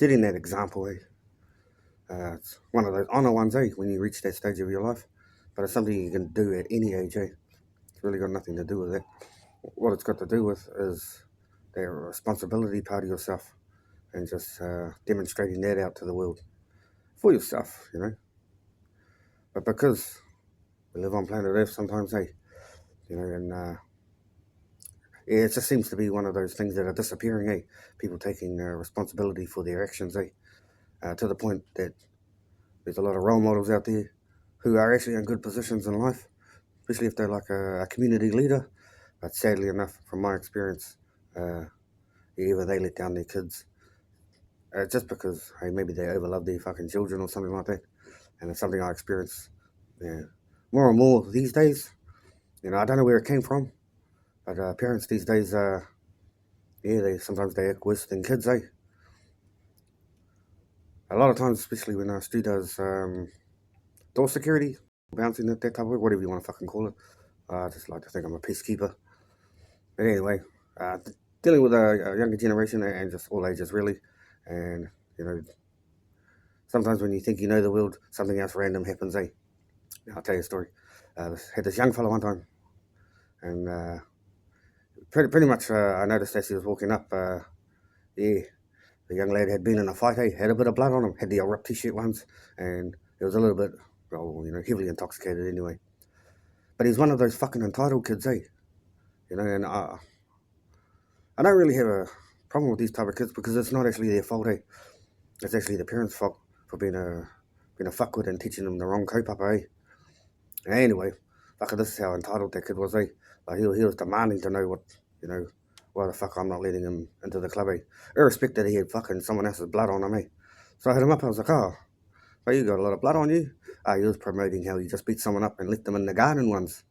setting that example, it's one of those honor ones, when you reach that stage of your life. But it's something you can do at any age, It's really got nothing to do with that. What it's got to do with is the responsibility part of yourself and just demonstrating that out to the world for yourself. But because we live on planet Earth sometimes, and yeah, it just seems to be one of those things that are disappearing, People taking responsibility for their actions, to the point that there's a lot of role models out there who are actually in good positions in life, especially if they're like a community leader. But sadly enough, from my experience, uh, either they let down their kids just because, hey, maybe they overlove their fucking children or something like that. And it's something I experience yeah, more and more these days. I don't know where it came from, but parents these days, yeah, they act worse than kids, A lot of times, especially when Stu does door security, bouncing that type of work, whatever you want to fucking call it. I just like to think I'm a peacekeeper. But anyway, dealing with a younger generation and just all ages really, and you know, sometimes when you think you know the world, something else random happens, I'll tell you a story. Had this young fellow one time, and pretty much I noticed as he was walking up, yeah, the young lad had been in a fight, had a bit of blood on him, had the ripped t-shirt ones, and it was a little bit, well, heavily intoxicated anyway. But he's one of those fucking entitled kids, and I don't really have a problem with these type of kids because it's not actually their fault, It's actually the parents' fault for being a fuckwit and teaching them the wrong kaupapa, Anyway, fuck, this is how entitled that kid was, Like he was demanding to know why the fuck I'm not letting him into the club, Irrespective that he had fucking someone else's blood on him, So I hit him up, I was like, oh, you got a lot of blood on you? He was promoting how he just beat someone up and left them in the garden once.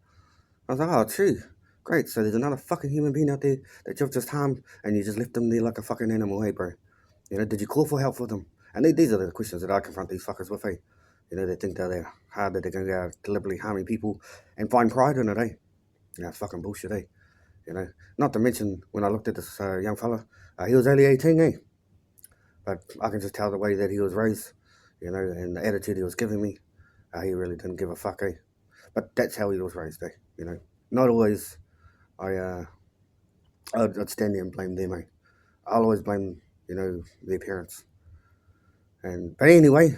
I was like, oh, true. Great, so there's another fucking human being out there that you've just harmed and you just left them there like a fucking animal, bro? Did you call for help for them? And these are the questions that I confront these fuckers with, they think that they're hard, that they're going to go out deliberately harming people and find pride in it, It's fucking bullshit, Not to mention, when I looked at this young fella, he was only 18, But I can just tell the way that he was raised, and the attitude he was giving me, he really didn't give a fuck, But that's how he was raised, Not always I'd stand there and blame them, I'll always blame, their parents. But anyway,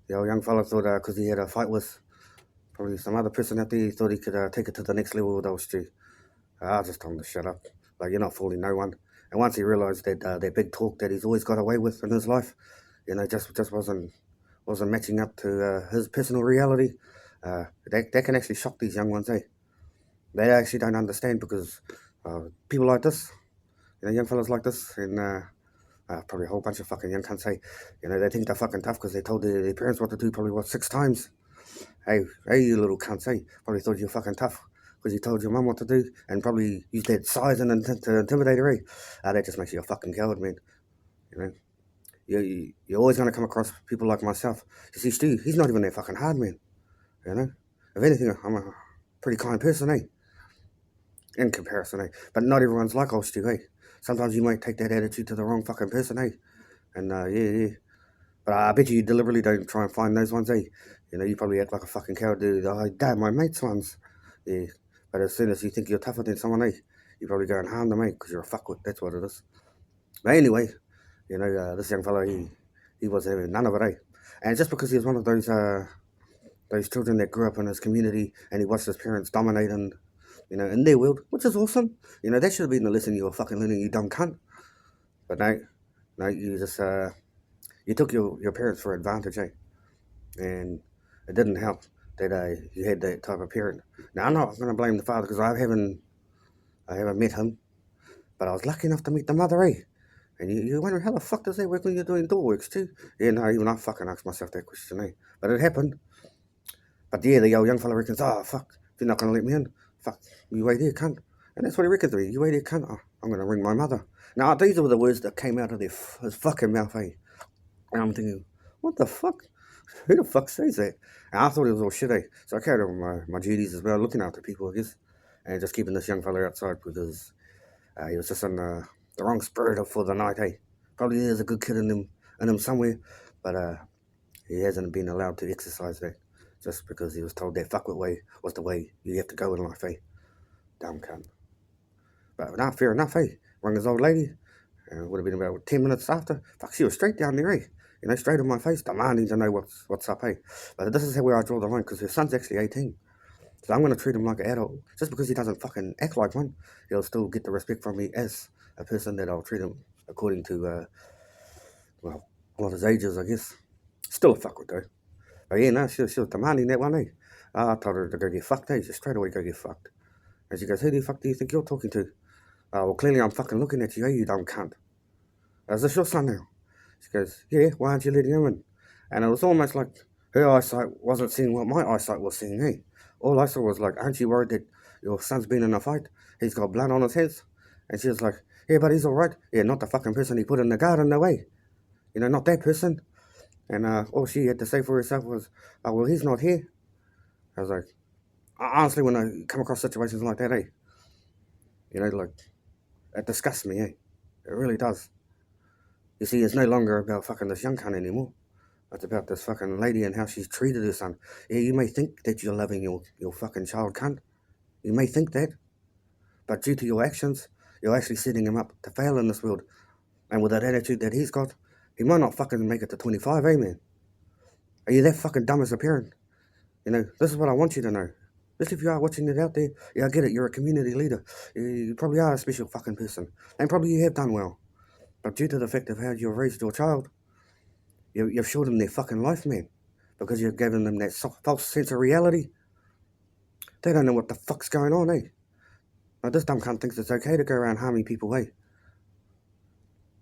the old young fella thought because he had a fight with probably some other person out there, he thought he could take it to the next level with old Stu. I just told him to shut up. Like, you're not fooling no one. And once he realised that big talk that he's always got away with in his life, just wasn't matching up to his personal reality. That can actually shock these young ones, They actually don't understand because people like this, young fellas like this, and probably a whole bunch of fucking young cunts, they think they're fucking tough because they told their parents what to do probably, 6 times. Hey, you little cunts, probably thought you were fucking tough because you told your mum what to do and probably used that size and intent to intimidate her, that just makes you a fucking coward, man. You know, you're always going to come across people like myself. You see, Stu, he's not even that fucking hard, man. If anything, I'm a pretty kind person, in comparison, But not everyone's like old Stu, Sometimes you might take that attitude to the wrong fucking person, And yeah. But I bet you deliberately don't try and find those ones, You probably act like a fucking coward, dude. Oh, dad, my mate's ones. Yeah. But as soon as you think you're tougher than someone, you probably go and harm them, because you're a fuckwit. That's what it is. But anyway, this young fellow, he was having none of it, And just because he was one of those children that grew up in his community and he watched his parents dominate and, in their world, which is awesome. That should have been the lesson you were fucking learning, you dumb cunt. But no, you just, you took your parents for advantage, And it didn't help that you had that type of parent. Now I'm not going to blame the father because I haven't met him, but I was lucky enough to meet the mother, And you wonder how the fuck does that work when you're doing door works too? Yeah, no, even I fucking asked myself that question, But it happened. But yeah, the old young fella reckons, oh fuck, if you're not going to let me in, fuck, you wait here, cunt. And that's what he reckons to me. You wait here, cunt. Oh, I'm going to ring my mother. Now these were the words that came out of his fucking mouth, And I'm thinking, what the fuck? Who the fuck says that? And I thought it was all shit, So I carried on my duties as well, looking after people, I guess, and just keeping this young fella outside because he was just in the wrong spirit for the night, Probably there's a good kid in in him somewhere, but he hasn't been allowed to exercise that just because he was told that fuckwit way was the way you have to go in life, eh? Dumb cunt. But nah, fair enough, eh? Rang his old lady, and it would have been about 10 minutes after. Fuck, she was straight down there, eh? You know, straight in my face, demanding to know what's up, eh? But this is where I draw the line, because her son's actually 18. So I'm going to treat him like an adult. Just because he doesn't fucking act like one, he'll still get the respect from me as a person that I'll treat him according to, well, what his age is, I guess. Still a fuckwit, though. But yeah, no, she was demanding that one, eh? I told her to go get fucked, eh? Just straight away go get fucked. And she goes, who the fuck do you think you're talking to? Well, clearly I'm fucking looking at you, eh, you dumb cunt. Is this your son now? She goes, yeah, why aren't you letting him in? And it was almost like her eyesight wasn't seeing what my eyesight was seeing, eh? All I saw was like, aren't you worried that your son's been in a fight? He's got blood on his hands? And she was like, yeah, but he's alright. Yeah, not the fucking person he put in the garden, no way. You know, not that person. And all she had to say for herself was, oh, well, he's not here. I was like, honestly, when I come across situations like that, eh? You know, like, it disgusts me, eh? It really does. You see, it's no longer about fucking this young cunt anymore. It's about this fucking lady and how she's treated her son. Yeah, you may think that you're loving your fucking child cunt. You may think that. But due to your actions, you're actually setting him up to fail in this world. And with that attitude that he's got, he might not fucking make it to 25, eh, man? Are you that fucking dumb as a parent? You know, this is what I want you to know. Just if you are watching it out there, yeah, I get it, you're a community leader. You probably are a special fucking person. And probably you have done well. But due to the fact of how you've raised your child, you've showed them their fucking life, man. Because you've given them that false sense of reality. They don't know what the fuck's going on, eh? Now, this dumb cunt thinks it's okay to go around harming people, eh?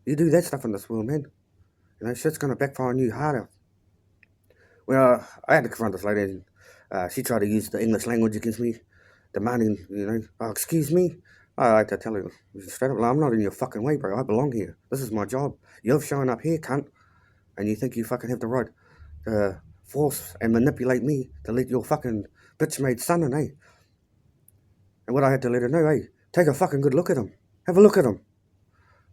You do that stuff in this world, man. You know, shit's gonna backfire on you harder. Well, I had to confront this lady, and she tried to use the English language against me, demanding, you know, oh, excuse me. I had to tell her straight up, like, I'm not in your fucking way, bro. I belong here. This is my job. You've shown up here, cunt, and you think you fucking have the right to force and manipulate me to let your fucking bitch-made son in, eh? And what I had to let her know, hey, take a fucking good look at him. Have a look at him.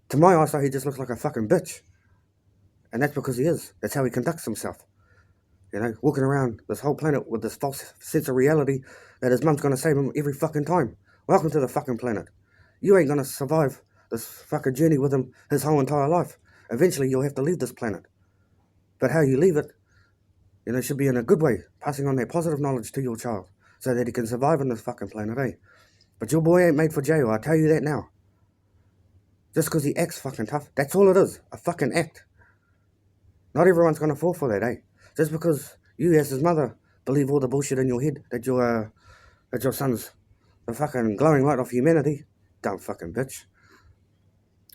To my eyesight, he just looks like a fucking bitch. And that's because he is. That's how he conducts himself. You know, walking around this whole planet with this false sense of reality that his mum's gonna save him every fucking time. Welcome to the fucking planet. You ain't gonna survive this fucking journey with him his whole entire life. Eventually, you'll have to leave this planet. But how you leave it, you know, should be in a good way, passing on that positive knowledge to your child so that he can survive on this fucking planet, eh? But your boy ain't made for jail, I tell you that now. Just because he acts fucking tough, that's all it is, a fucking act. Not everyone's gonna fall for that, eh? Just because you, as his mother, believe all the bullshit in your head that your son's the fucking glowing light of humanity, dumb fucking bitch.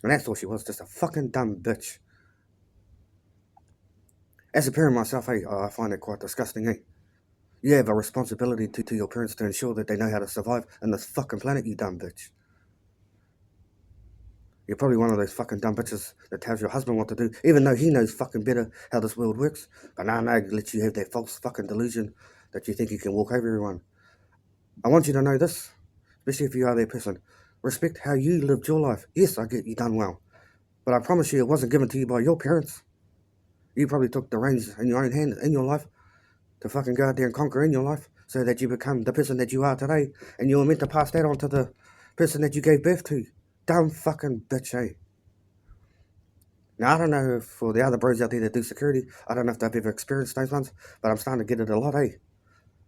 And that's all she was, just a fucking dumb bitch. As a parent myself, eh, I find it quite disgusting, eh? You have a responsibility to your parents to ensure that they know how to survive on this fucking planet, you dumb bitch. You're probably one of those fucking dumb bitches that tells your husband what to do, even though he knows fucking better how this world works. But no, lets you have that false fucking delusion that you think you can walk over everyone. I want you to know this, especially if you are that person. Respect how you lived your life. Yes, I get you done well. But I promise you it wasn't given to you by your parents. You probably took the reins in your own hand in your life to fucking go out there and conquer in your life so that you become the person that you are today. And you were meant to pass that on to the person that you gave birth to. Dumb fucking bitch, eh? Now, I don't know if for the other bros out there that do security, I don't know if they've ever experienced those ones, but I'm starting to get it a lot, eh?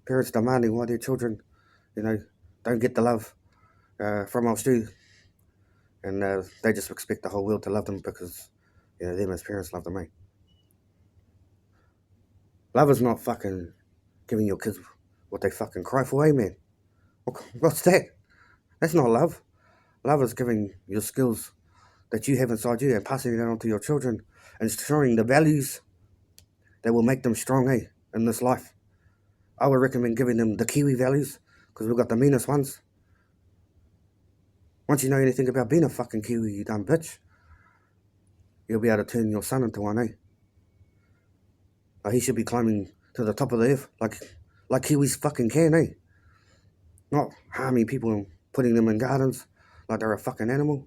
Parents demanding why their children, you know, don't get the love from us too. And they just expect the whole world to love them because, you know, them as parents love them, eh? Love is not fucking giving your kids what they fucking cry for, eh, man? What's that? That's not love. Love is giving your skills that you have inside you and passing it on to your children and showing the values that will make them strong, eh, in this life. I would recommend giving them the Kiwi values because we've got the meanest ones. Once you know anything about being a fucking Kiwi, you dumb bitch, you'll be able to turn your son into one, eh? He should be climbing to the top of the earth like Kiwis fucking can, eh? Not harming people and putting them in gardens like they're a fucking animal.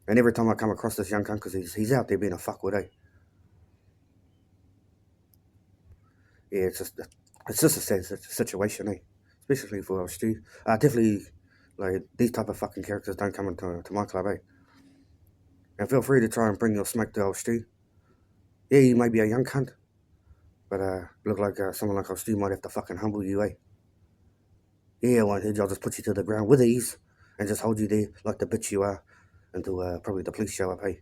And every time I come across this young cunt, because he's out there being a fuckwit, eh? Yeah, it's just a sad situation, eh? Especially for Stu. I definitely like these type of fucking characters don't come into to my club, eh? And feel free to try and bring your smoke to old Stu. Yeah, you may be a young cunt, but look like someone like old Stu might have to fucking humble you, eh? Yeah, one hit, I'll just put you to the ground with ease and just hold you there like the bitch you are until probably the police show up, eh?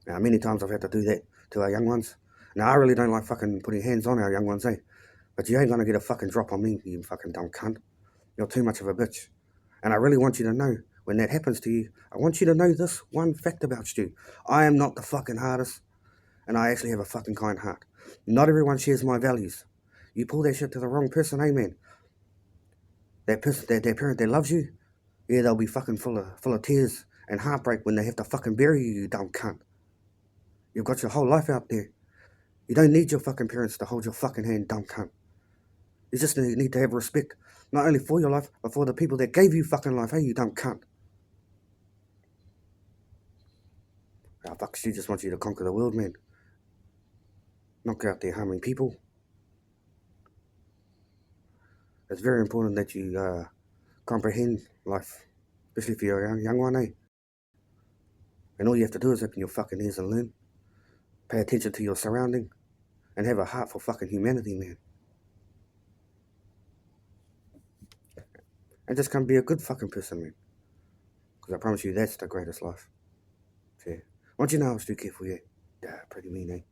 Now, many times I've had to do that to our young ones. Now, I really don't like fucking putting hands on our young ones, eh? But you ain't gonna get a fucking drop on me, you fucking dumb cunt. You're too much of a bitch. And I really want you to know, when that happens to you, I want you to know this one fact about you. I am not the fucking hardest, and I actually have a fucking kind heart. Not everyone shares my values. You pull that shit to the wrong person, amen. That person, that parent that loves you, yeah, they'll be fucking full of tears and heartbreak when they have to fucking bury you, you dumb cunt. You've got your whole life out there. You don't need your fucking parents to hold your fucking hand, dumb cunt. You just need to have respect, not only for your life, but for the people that gave you fucking life, hey, you dumb cunt. Oh, fuck, she just wants you to conquer the world, man. Not go out there harming people. It's very important that you comprehend life, especially if you're a young one, eh? And all you have to do is open your fucking ears and learn. Pay attention to your surrounding, and have a heart for fucking humanity, man. And just come be a good fucking person, man. Because I promise you, that's the greatest life. Yeah. Once you know, I was too careful, yeah. Yeah, pretty mean, eh?